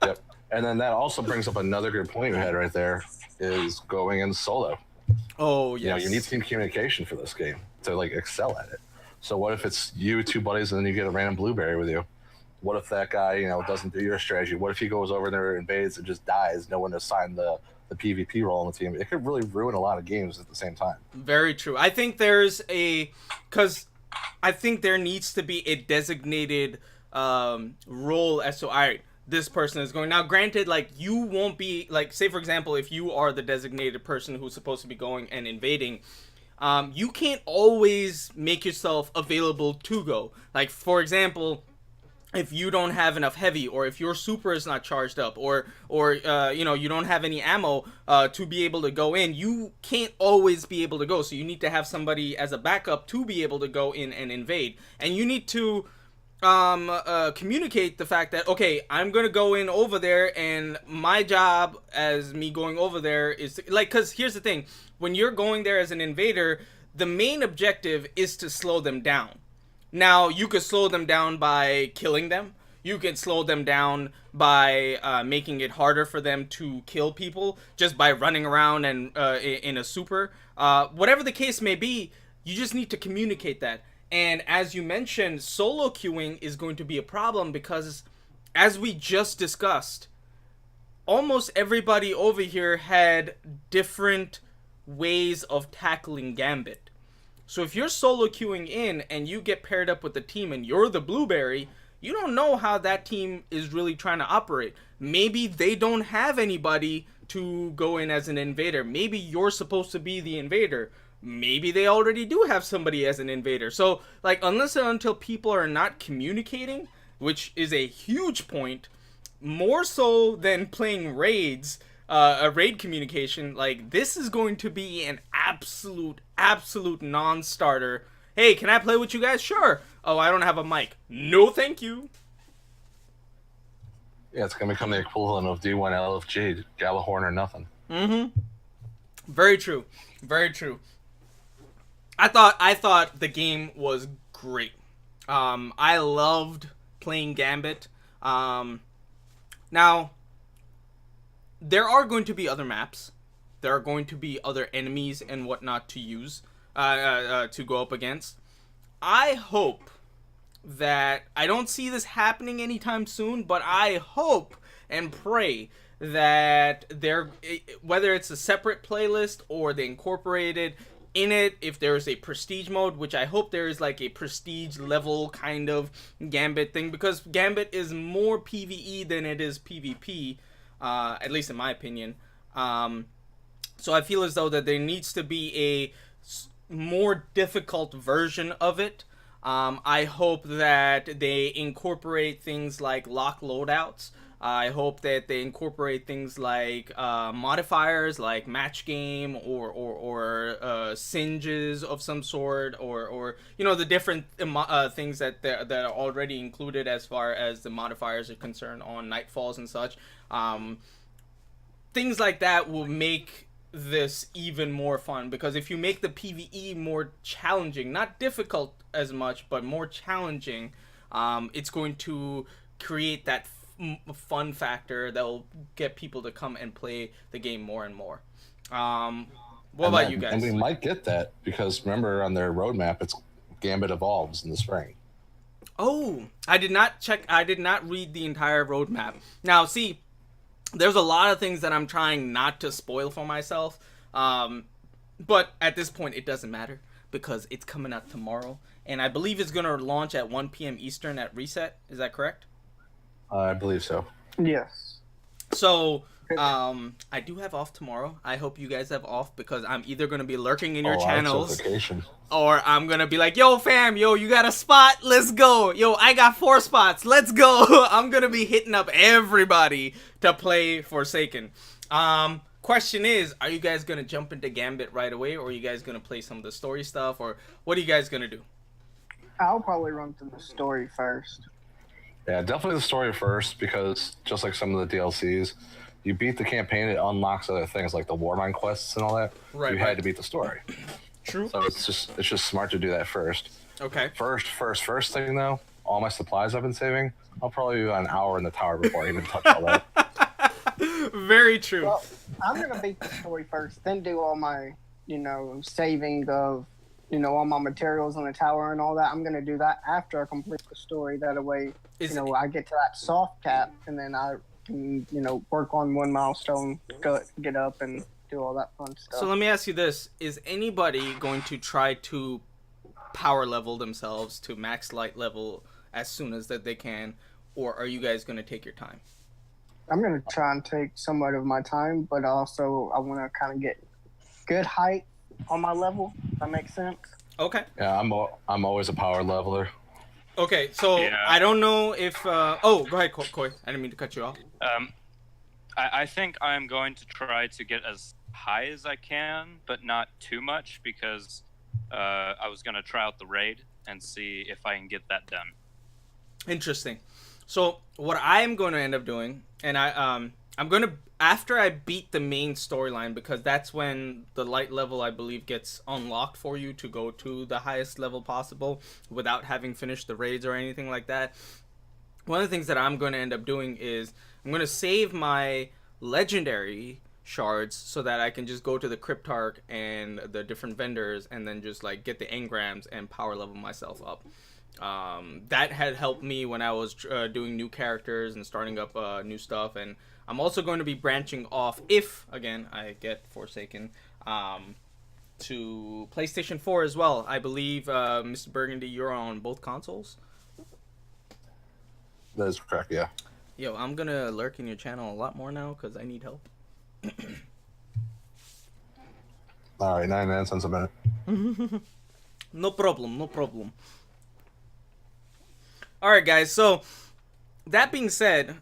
[SPEAKER 3] Yep. And then that also brings up another good point we had right there, is going in solo.
[SPEAKER 1] Oh yes.
[SPEAKER 3] You need team communication for this game to excel at it. So what if it's you, 2 buddies, and then you get a random blueberry with you? What if that guy, doesn't do your strategy? What if he goes over there, invades, and just dies? No one assigned the PvP role on the team. It could really ruin a lot of games at the same time.
[SPEAKER 1] Very true. I think because I think there needs to be a designated role as to, all right, this person is going. Now, granted, you won't be, say, for example, if you are the designated person who's supposed to be going and invading, you can't always make yourself available to go. Like, for example, if you don't have enough heavy, or if your super is not charged up, or you don't have any ammo to be able to go in, you can't always be able to go. So you need to have somebody as a backup to be able to go in and invade. And you need to communicate the fact that, okay, I'm gonna go in over there, and my job as me going over there is because here's the thing: when you're going there as an invader, the main objective is to slow them down. Now, you could slow them down by killing them. You can slow them down by making it harder for them to kill people just by running around and in a super. Whatever the case may be, you just need to communicate that. And as you mentioned, solo queuing is going to be a problem because, as we just discussed, almost everybody over here had different ways of tackling Gambit. So if you're solo queuing in and you get paired up with the team and you're the blueberry, you don't know how that team is really trying to operate. Maybe they don't have anybody to go in as an invader. Maybe you're supposed to be the invader. Maybe they already do have somebody as an invader. So, unless and until people are not communicating, which is a huge point, more so than playing raids, a raid communication, this is going to be an absolute non-starter. Hey, can I play with you guys? Sure. Oh, I don't have a mic. No, thank you.
[SPEAKER 3] Yeah, it's gonna become the equivalent of D1 LFG, Gallahorn or nothing.
[SPEAKER 1] Mm-hmm. Very true. Very true. I thought the game was great. I loved playing Gambit. Now, there are going to be other maps. There are going to be other enemies and whatnot to use, to go up against. I hope that I don't see this happening anytime soon, but I hope and pray that whether it's a separate playlist or they incorporate it in it, if there's a prestige mode, which I hope there is like a prestige level kind of Gambit thing, because Gambit is more PvE than it is PvP, at least in my opinion. So I feel as though that there needs to be a more difficult version of it. I hope that they incorporate things like lock loadouts. I hope that they incorporate things like modifiers, like match game or singes of some sort, or the different things that are already included as far as the modifiers are concerned on nightfalls and such. Things like that will make this even more fun, because if you make the PvE more challenging, not difficult as much, but more challenging, it's going to create that fun factor that will get people to come and play the game more and more. What about you guys?
[SPEAKER 3] And we might get that, because remember on their roadmap, it's Gambit Evolves in the spring.
[SPEAKER 1] Oh, I did not read the entire roadmap. Now, see, there's a lot of things that I'm trying not to spoil for myself. But at this point, it doesn't matter, because it's coming out tomorrow. And I believe it's going to launch at 1 p.m. Eastern at Reset. Is that correct?
[SPEAKER 3] I believe so.
[SPEAKER 2] Yes.
[SPEAKER 1] So, I do have off tomorrow. I hope you guys have off, because I'm either going to be lurking in your channels, or I'm going to be like, yo, fam, yo, you got a spot? Let's go. Yo, I got 4 spots. Let's go. I'm going to be hitting up everybody to play Forsaken. Question is, are you guys going to jump into Gambit right away, or are you guys going to play some of the story stuff, or what are you guys going to do?
[SPEAKER 2] I'll probably run through the story first.
[SPEAKER 3] Yeah, definitely the story first, because just like some of the DLCs, you beat the campaign, it unlocks other things like the Warmind quests and all that.
[SPEAKER 1] Right.
[SPEAKER 3] You had to beat the story.
[SPEAKER 1] True.
[SPEAKER 3] So it's just smart to do that first.
[SPEAKER 1] Okay.
[SPEAKER 3] First thing though, all my supplies I've been saving, I'll probably do an hour in the tower before I even touch all that.
[SPEAKER 1] Very true.
[SPEAKER 2] Well, I'm gonna beat the story first, then do all my, saving of, all my materials in the tower and all that. I'm gonna do that after I complete the story. That way, I get to that soft cap, and then I can, work on one milestone, get up and do all that fun stuff.
[SPEAKER 1] So let me ask you this: is anybody going to try to power level themselves to max light level as soon as that they can, or are you guys going to take your time?
[SPEAKER 2] I'm going to try and take somewhat of my time, but also I want to kind of get good height on my level. If that makes sense.
[SPEAKER 1] Okay.
[SPEAKER 3] Yeah, I'm always a power leveler.
[SPEAKER 1] Okay, so
[SPEAKER 4] Yeah.
[SPEAKER 1] I don't know if... go ahead, Koi. I didn't mean to cut you off.
[SPEAKER 4] I think I'm going to try to get as high as I can, but not too much, because I was going to try out the raid and see if I can get that done.
[SPEAKER 1] Interesting. So what I'm going to end up doing, and I'm going to, after I beat the main storyline, because that's when the light level, I believe, gets unlocked for you to go to the highest level possible without having finished the raids or anything like that. One of the things that I'm going to end up doing is I'm going to save my legendary shards so that I can just go to the Cryptarch and the different vendors and then just like get the engrams and power level myself up. That had helped me when I was doing new characters and starting up new stuff, and I'm also going to be branching off, if again I get Forsaken, to PlayStation 4 as well. I believe Mr. Burgundy, you're on both consoles.
[SPEAKER 3] That is correct, yeah.
[SPEAKER 1] Yo, I'm gonna lurk in your channel a lot more now because I need help.
[SPEAKER 3] All right, 99 cents a minute.
[SPEAKER 1] No problem. All right, guys. So that being said,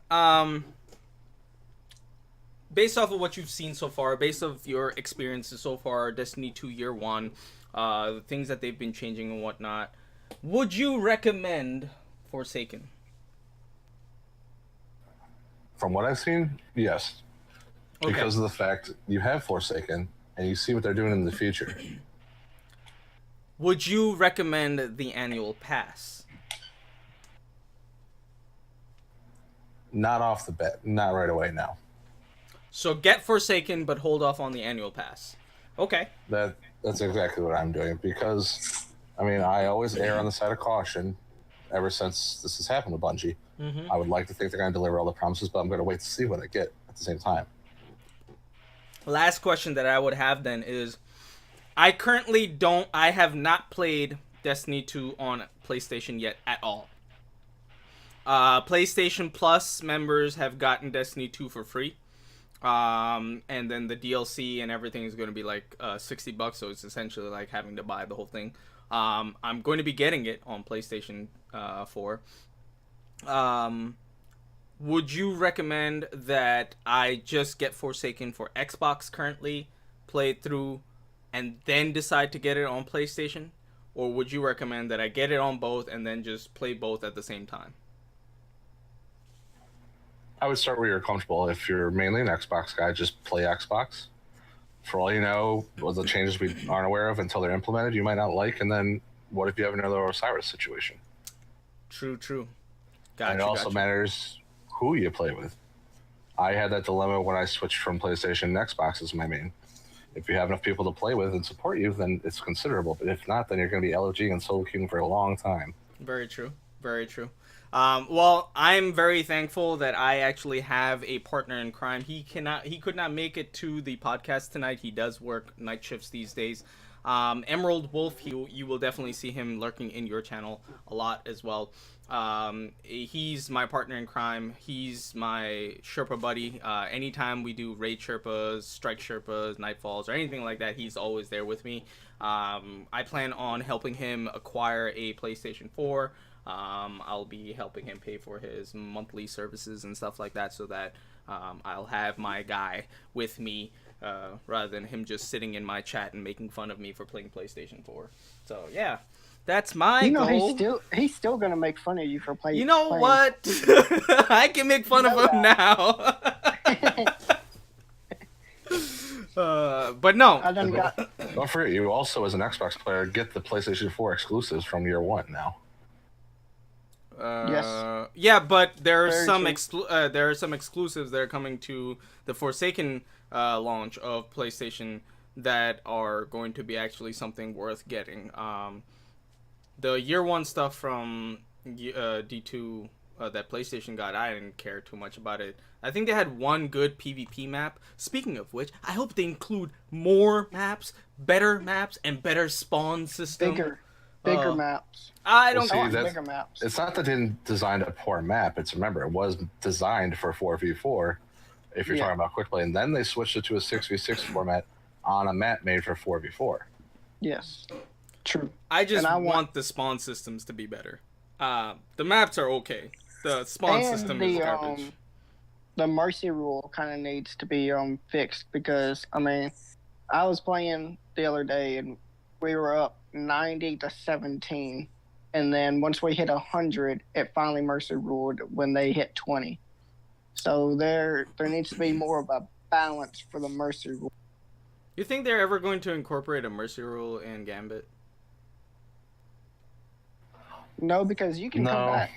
[SPEAKER 1] based off of what you've seen so far, based off your experiences so far, Destiny 2 Year 1, the things that they've been changing and whatnot, would you recommend Forsaken?
[SPEAKER 3] From what I've seen, yes.
[SPEAKER 1] Okay.
[SPEAKER 3] Because of the fact you have Forsaken and you see what they're doing in the future.
[SPEAKER 1] Would you recommend the annual pass?
[SPEAKER 3] Not off the bat, not right away now.
[SPEAKER 1] So get Forsaken, but hold off on the annual pass. Okay.
[SPEAKER 3] That's exactly what I'm doing because, I mean, I always err on the side of caution ever since this has happened with Bungie.
[SPEAKER 1] Mm-hmm.
[SPEAKER 3] I would like to think they're going to deliver all the promises, but I'm going to wait to see what I get at the same time.
[SPEAKER 1] Last question that I would have then is, I have not played Destiny 2 on PlayStation yet at all. PlayStation Plus members have gotten Destiny 2 for free. And then the DLC and everything is going to be like $60, so it's essentially like having to buy the whole thing. I'm going to be getting it on PlayStation 4. Would you recommend that I just get Forsaken for Xbox currently, play it through, and then decide to get it on PlayStation? Or would you recommend that I get it on both and then just play both at the same time?
[SPEAKER 3] I would start where you're comfortable. If you're mainly an Xbox guy, just play Xbox. For all you know, the changes we aren't aware of until they're implemented, you might not like. And then what if you have another Osiris situation?
[SPEAKER 1] True.
[SPEAKER 3] And it also matters who you play with. I had that dilemma when I switched from PlayStation and Xbox as my main. If you have enough people to play with and support you, then it's considerable. But if not, then you're going to be LOG and solo queuing for a long time.
[SPEAKER 1] Very true. Well, I'm very thankful that I actually have a partner in crime. He could not make it to the podcast tonight. He does work night shifts these days. Emerald Wolf, you will definitely see him lurking in your channel a lot as well. He's my partner in crime. He's my Sherpa buddy. Anytime we do raid Sherpas, strike Sherpas, nightfalls, or anything like that, he's always there with me. I plan on helping him acquire a PlayStation 4. I'll be helping him pay for his monthly services and stuff like that, so that I'll have my guy with me rather than him just sitting in my chat and making fun of me for playing PlayStation 4. So yeah, that's my goal.
[SPEAKER 2] He's still gonna make fun of you for playing.
[SPEAKER 1] You know what? I can make fun of him now. But no.
[SPEAKER 3] Don't forget, you also, as an Xbox player, get the PlayStation 4 exclusives from year one now.
[SPEAKER 2] Yes.
[SPEAKER 1] Yeah, but there are some exclusives that are coming to the Forsaken launch of PlayStation that are going to be actually something worth getting. The year one stuff from D2 that PlayStation got, I didn't care too much about it. I think they had one good PvP map. Speaking of which, I hope they include more maps, better maps, and better spawn system.
[SPEAKER 2] Bigger maps.
[SPEAKER 1] I don't
[SPEAKER 2] want bigger maps.
[SPEAKER 3] It's not that they didn't design a poor map. Remember, it was designed for 4v4, if you're talking about quick play, and then they switched it to a 6v6 format on a map made for 4v4.
[SPEAKER 2] Yes, true.
[SPEAKER 1] I just want the spawn systems to be better. The maps are okay. The spawn system is garbage.
[SPEAKER 2] The mercy rule kind of needs to be fixed because, I mean, I was playing the other day and we were up 90-17, and then once we hit 100, it finally mercy ruled when they hit 20. So there needs to be more of a balance for the mercy rule.
[SPEAKER 1] You think they're ever going to incorporate a mercy rule in Gambit?
[SPEAKER 2] No, because you can come back.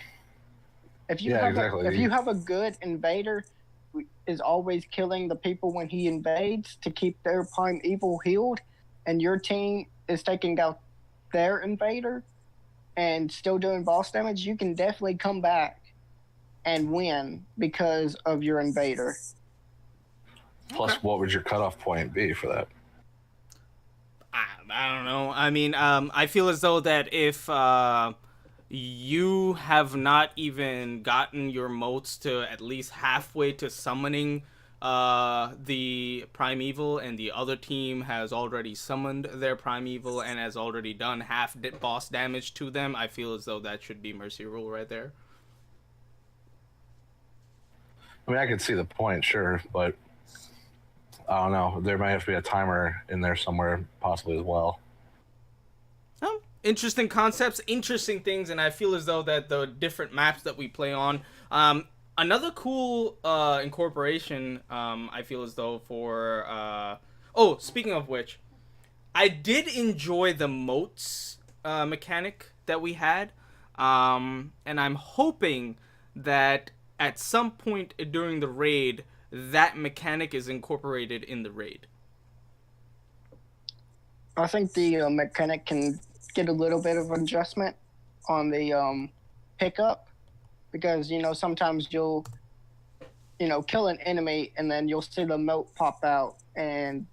[SPEAKER 2] If you have a good invader who is always killing the people when he invades to keep their primeval healed, and your team is taking out their invader and still doing boss damage, you can definitely come back and win because of your invader.
[SPEAKER 3] Plus, what would your cutoff point be for that?
[SPEAKER 1] I don't know. I mean, I feel as though that if you have not even gotten your motes to at least halfway to summoning the primeval, and the other team has already summoned their primeval and has already done half boss damage to them, I feel as though that should be mercy rule right there.
[SPEAKER 3] I mean, I can see the point, sure, but I don't know. There might have to be a timer in there somewhere, possibly as well.
[SPEAKER 1] Interesting concepts, interesting things, and I feel as though that the different maps that we play on. Another cool incorporation, I feel as though for... oh, speaking of which, I did enjoy the moats mechanic that we had, and I'm hoping that at some point during the raid, that mechanic is incorporated in the raid.
[SPEAKER 2] I think the mechanic can get a little bit of adjustment on the pickup, because sometimes you'll kill an enemy and then you'll see the moat pop out and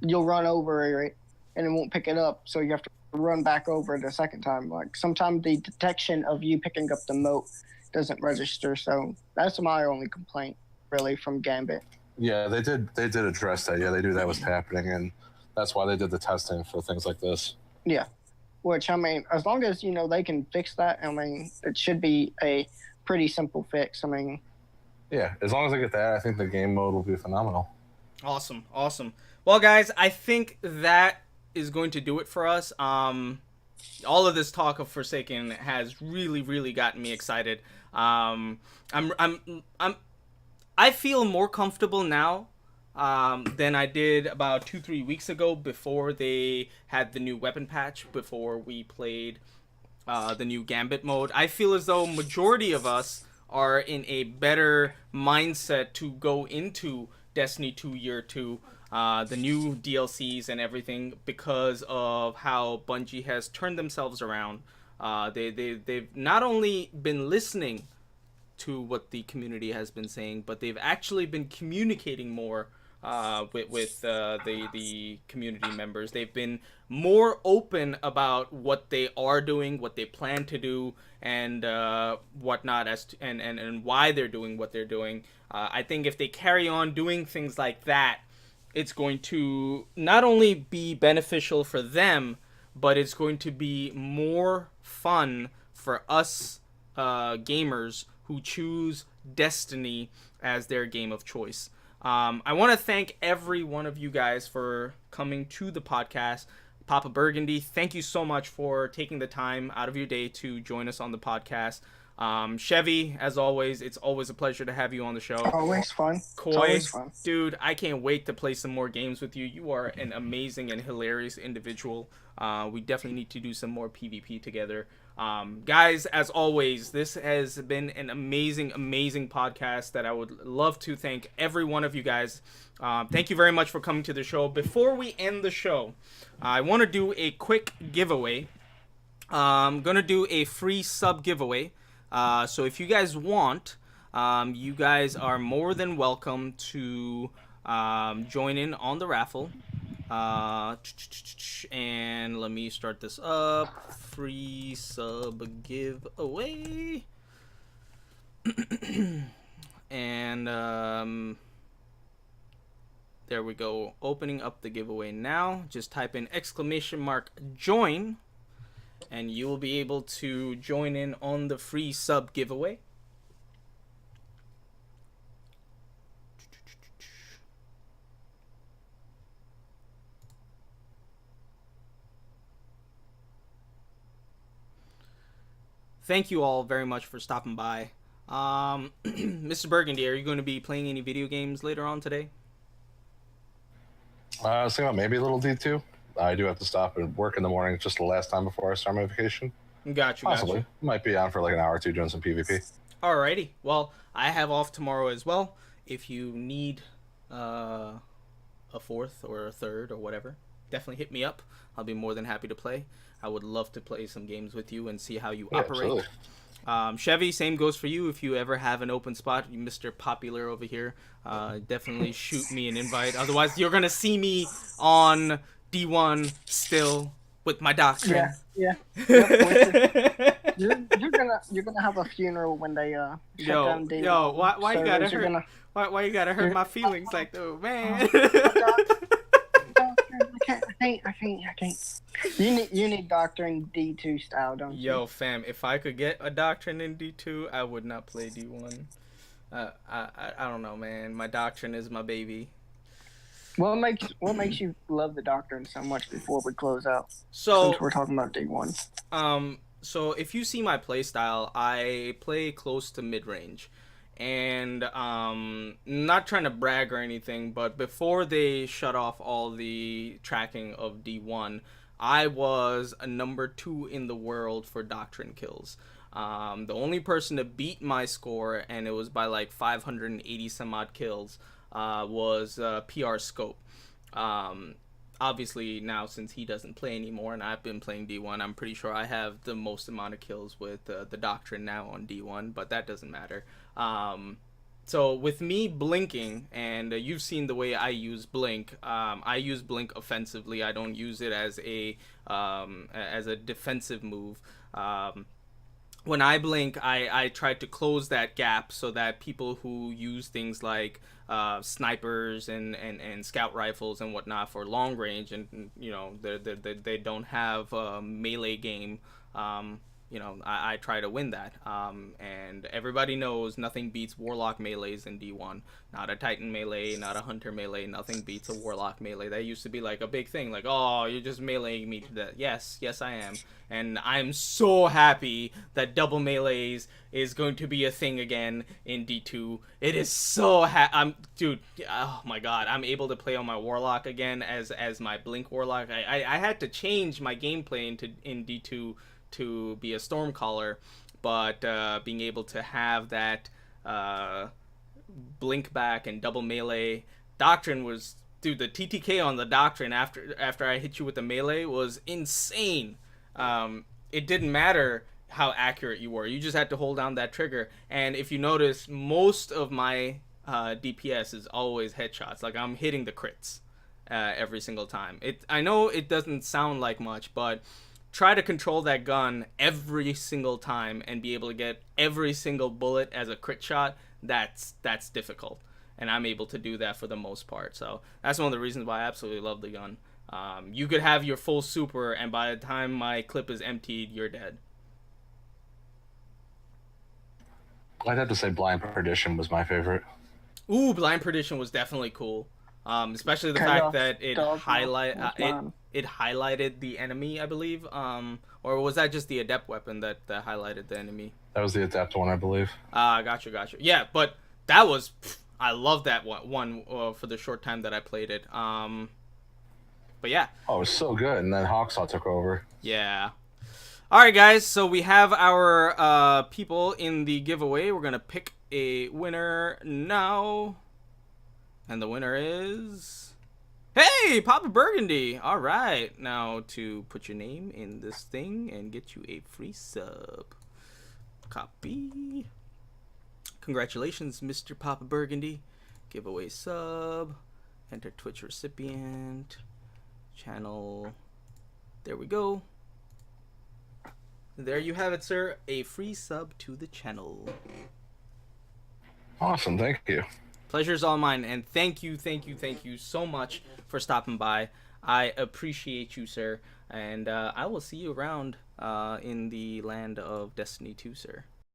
[SPEAKER 2] you'll run over it and it won't pick it up, so you have to run back over it a second time. Like, sometimes the detection of you picking up the moat doesn't register, so that's my only complaint really from Gambit.
[SPEAKER 3] Yeah, they did address that. Yeah, they knew that was happening, and that's why they did the testing for things like this.
[SPEAKER 2] Yeah, which, I mean, as long as they can fix that, I mean, it should be a pretty simple fix. I mean,
[SPEAKER 3] yeah, as long as they get that, I think the game mode will be phenomenal.
[SPEAKER 1] Awesome. Well, guys, I think that is going to do it for us. All of this talk of Forsaken has really gotten me excited. I feel more comfortable now than I did about 2-3 weeks ago, before they had the new weapon patch, before we played the new Gambit mode. I feel as though majority of us are in a better mindset to go into Destiny 2 Year 2, the new DLCs and everything, because of how Bungie has turned themselves around. They've not only been listening to what the community has been saying, but they've actually been communicating more with the community members. They've been more open about what they are doing, what they plan to do, and whatnot, and why they're doing what they're doing. I think if they carry on doing things like that, it's going to not only be beneficial for them, but it's going to be more fun for us gamers who choose Destiny as their game of choice. I want to thank every one of you guys for coming to the podcast. Papa Burgundy, thank you so much for taking the time out of your day to join us on the podcast. Chevy, as always, it's always a pleasure to have you on the show.
[SPEAKER 2] Always fun.
[SPEAKER 1] Koi,
[SPEAKER 2] It's always fun.
[SPEAKER 1] dude, I can't wait to play some more games with you. You are an amazing and hilarious individual. We definitely need to do some more PvP together. Guys, as always, this has been an amazing podcast that I would love to thank every one of you guys. Thank you very much for coming to the show. Before we end the show, I want to do a quick giveaway. I'm going to do a free sub giveaway. So if you guys want, you guys are more than welcome to join in on the raffle. And let me start this up. Free sub giveaway. And there we go. Opening up the giveaway now. Just type in !join. And you will be able to join in on the free sub giveaway. Thank you all very much for stopping by. Mr. Burgundy, are you going to be playing any video games later on today?
[SPEAKER 3] I was thinking about maybe a little D2. I do have to stop and work in the morning, just the last time before I start my vacation.
[SPEAKER 1] Got you.
[SPEAKER 3] Possibly. Might be on for like an hour or two doing some PvP.
[SPEAKER 1] Alrighty. Well, I have off tomorrow as well. If you need a fourth or a third or whatever, definitely hit me up. I'll be more than happy to play. I would love to play some games with you and see how you operate.
[SPEAKER 3] Absolutely.
[SPEAKER 1] Chevy, same goes for you. If you ever have an open spot, you Mr. Popular over here, definitely shoot me an invite. Otherwise, you're going to see me on D1 still with my doctrine.
[SPEAKER 2] Yeah. You're gonna have a funeral when they shut down D1.
[SPEAKER 1] Yo, why you gotta hurt?
[SPEAKER 2] Gonna...
[SPEAKER 1] Why you gotta hurt my feelings like that, man?
[SPEAKER 2] I can't. You need doctrine D2 style, don't you?
[SPEAKER 1] Yo, fam, if I could get a doctrine in D2, I would not play D1. I don't know, man. My doctrine is my baby.
[SPEAKER 2] What makes you love the Doctrine so much before we close out?
[SPEAKER 1] So
[SPEAKER 2] Since we're talking about D1.
[SPEAKER 1] So if you see my play style, I play close to mid range, and not trying to brag or anything, but before they shut off all the tracking of D1, I was a number 2 in the world for Doctrine kills. The only person to beat my score, and it was by like 580 some odd kills, was PR Scope. Obviously now, since he doesn't play anymore and I've been playing D1, I'm pretty sure I have the most amount of kills with the Doctrine now on D1, but that doesn't matter. So with me blinking, and you've seen the way I use blink, I use blink offensively. I don't use it as a defensive move. When I blink, I try to close that gap so that people who use things like snipers and scout rifles and whatnot for long range, and you know they don't have a melee game, I try to win that. And everybody knows nothing beats Warlock melees in D1. Not a Titan melee, not a Hunter melee. Nothing beats a Warlock melee. That used to be like a big thing. Like, oh, you're just meleeing me to death. Yes, I am. And I'm so happy that double melees is going to be a thing again in D2. It is so dude, oh my god, I'm able to play on my Warlock again as my Blink Warlock. I had to change my gameplay in D2 to be a Stormcaller, but being able to have that blink back and double melee Doctrine was, dude, the TTK on the Doctrine after I hit you with the melee was insane. It didn't matter how accurate you were, you just had to hold down that trigger, and if you notice, most of my DPS is always headshots. Like, I'm hitting the crits every single time. I know it doesn't sound like much, but try to control that gun every single time and be able to get every single bullet as a crit shot. That's difficult, and I'm able to do that for the most part. So that's one of the reasons why I absolutely love the gun. You could have your full super, and by the time my clip is emptied, you're dead.
[SPEAKER 3] I'd have to say Blind Perdition was my favorite.
[SPEAKER 1] Ooh, Blind Perdition was definitely cool. Especially the fact that it highlighted the enemy, I believe. Or was that just the adept weapon that highlighted the enemy?
[SPEAKER 3] That was the adept one, I believe.
[SPEAKER 1] Gotcha. Yeah, but that was, I love that one for the short time that I played it. But yeah.
[SPEAKER 3] Oh, it was so good, and then Hawksaw took over.
[SPEAKER 1] Yeah. All right, guys. So we have our people in the giveaway. We're gonna pick a winner now. And the winner is... Hey, Papa Burgundy! All right. Now to put your name in this thing and get you a free sub. Copy. Congratulations, Mr. Papa Burgundy. Giveaway sub. Enter Twitch recipient. Channel. There we go. There you have it, sir. A free sub to the channel.
[SPEAKER 3] Awesome. Thank you.
[SPEAKER 1] Pleasure's all mine, and thank you so much for stopping by. I appreciate you, sir, and I will see you around in the land of Destiny 2, sir.